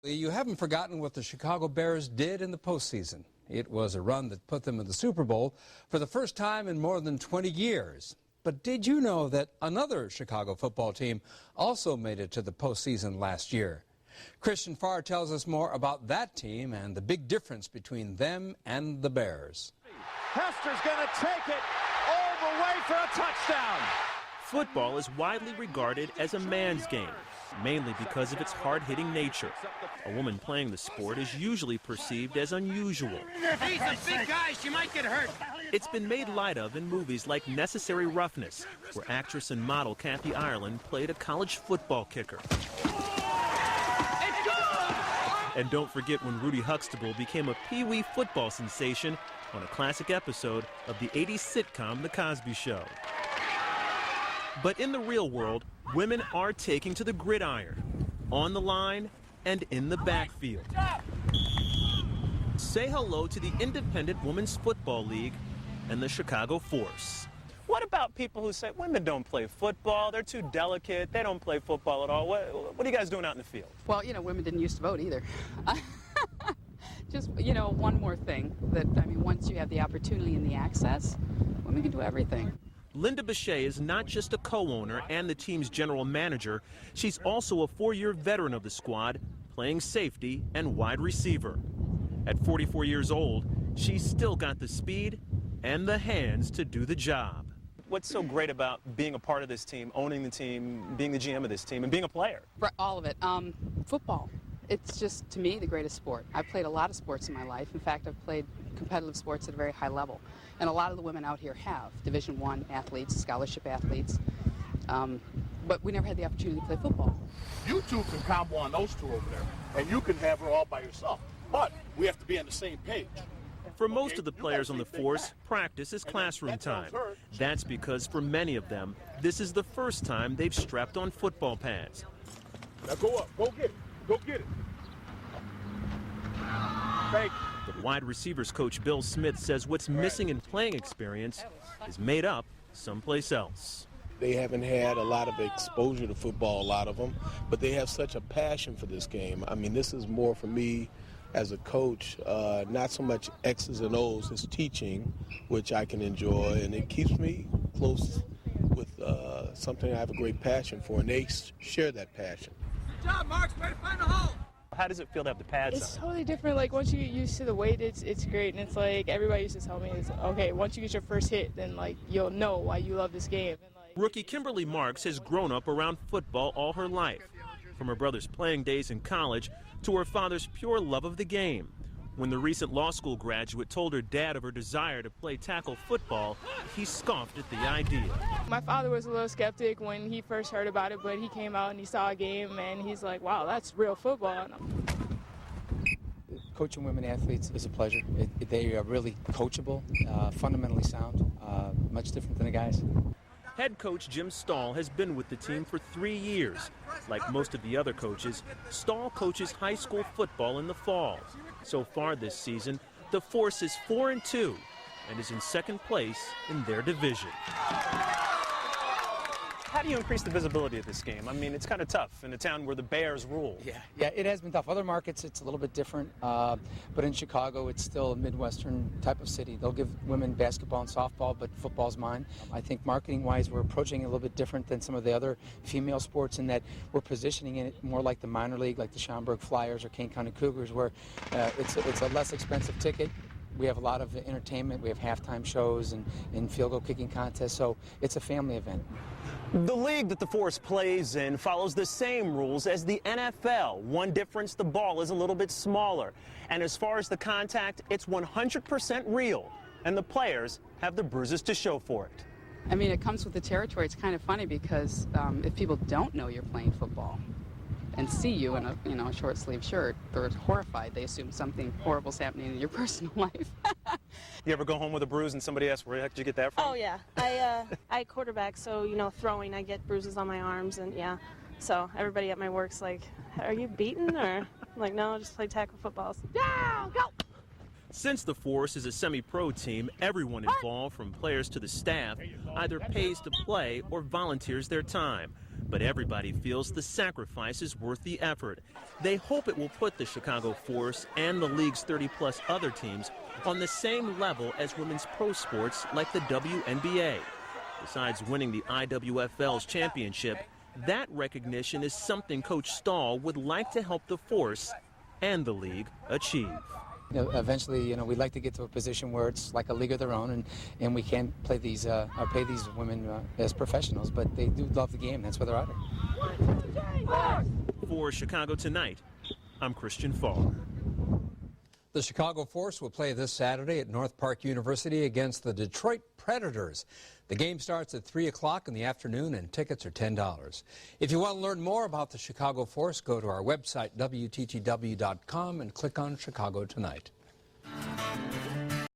You haven't forgotten what the Chicago Bears did in the postseason. It was a run that put them in the Super Bowl for the first time in more than 20 years. But did you know that another Chicago football team also made it to the postseason last year? Christian Farr tells us more about that team and the big difference between them and the Bears. Hester's going to take it all the way for a touchdown. Football is widely regarded as a man's game, mainly because of its hard-hitting nature. A woman playing the sport is usually perceived as unusual. He's a big guy, she might get hurt. It's been made light of in movies like Necessary Roughness, where actress and model Kathy Ireland played a college football kicker. And don't forget when Rudy Huxtable became a Pee-wee football sensation on a classic episode of the 80s sitcom The Cosby Show. But in the real world, women are taking to the gridiron, on the line and in the backfield. Say hello to the Independent Women's Football League and the Chicago Force. What about people who say women don't play football, they're too delicate, they don't play football at all? What are you guys doing out in the field? Well, you know, women didn't used to vote either. Just, you know, one more thing, that, I mean, once you have the opportunity and the access, women can do everything. Linda Bechet is not just a co-owner and the team's general manager, she's also a 4-year veteran of the squad, playing safety and wide receiver. At 44 years old, she's still got the speed and the hands to do the job. What's so great about being a part of this team, owning the team, being the GM of this team, and being a player? All of it. Football. It's just, to me, the greatest sport. I've played a lot of sports in my life. In fact, I've played competitive sports at a very high level. And a lot of the women out here have Division I athletes, scholarship athletes. But we never had the opportunity to play football. You two can combo on those two over there, and you can have her all by yourself. But we have to be on the same page. For most of the players on the Force, practice is classroom time. That's because for many of them, this is the first time they've strapped on football pads. Now go up, go get it, go get it. Thank you. But wide receivers coach Bill Smith says what's missing in playing experience is made up someplace else. They haven't had a lot of exposure to football, a lot of them, but they have such a passion for this game. I mean, this is more for me as a coach, not so much X's and O's, it's teaching, which I can enjoy, and it keeps me close with something I have a great passion for, and they share that passion. Good job, Marks, way to find the hole. How does it feel to have the pads It's on? totally different. Like, once you get used to the weight, it's great. And it's like, everybody used to tell me, it's okay, once you get your first hit, then, like, you'll know why you love this game. And, like, Rookie Kimberly Marks has grown up around football all her life, from her brother's playing days in college to her father's pure love of the game. When the recent law school graduate told her dad of her desire to play tackle football, he scoffed at the idea. my father was a little skeptic when he first heard about it, but he came out and he saw a game, and he's like, wow, that's real football. Coaching women athletes is a pleasure. They are really coachable, fundamentally sound, much different than the guys. Head coach Jim Stahl has been with the team for 3 years. Like most of the other coaches, Stahl coaches high school football in the fall. So far this season, the Force is 4-2 and is in second place in their division. How do you increase the visibility of this game? I mean, it's kind of tough in a town where the Bears rule. Yeah, it has been tough. Other markets, it's a little bit different, but in Chicago, it's still a Midwestern type of city. They'll give women basketball and softball, but football's mine. I think marketing-wise, we're approaching it a little bit different than some of the other female sports in that we're positioning it more like the minor league, like the Schaumburg Flyers or Kane County Cougars, where it's a less expensive ticket. We have a lot of entertainment. We have halftime shows and field goal kicking contests, so it's a family event. The league that the Force plays in follows the same rules as the NFL. One difference, the ball is a little bit smaller. And as far as the contact, it's 100% real. And the players have the bruises to show for it. I mean, it comes with the territory. It's kind of funny because if people don't know you're playing football and see you in a short sleeve shirt, they're horrified. They assume something horrible's happening in your personal life. You ever go home with a bruise and somebody asks, where the heck did you get that from? Oh, yeah. I quarterback, so, throwing, I get bruises on my arms, and, yeah. So everybody at my work's like, are you beaten? Or, I'm like, no, just play tackle footballs. Yeah, go! Since the Force is a semi-pro team, everyone involved, from players to the staff, either pays to play or volunteers their time. but everybody feels the sacrifice is worth the effort. They hope it will put the Chicago Force and the league's 30-plus other teams on the same level as women's pro sports like the WNBA. Besides winning the IWFL's championship, that recognition is something Coach Stahl would like to help the Force and the league achieve. Eventually, we'd like to get to a position where it's like a league of their own, and we can't play these or pay these women as professionals, but they do love the game. That's why they're out here. For Chicago Tonight, I'm Christian Fall. The Chicago Force will play this Saturday at North Park University against the Detroit Predators. The game starts at 3 o'clock in the afternoon, and tickets are $10. If you want to learn more about the Chicago Force, go to our website, WTTW.com, and click on Chicago Tonight.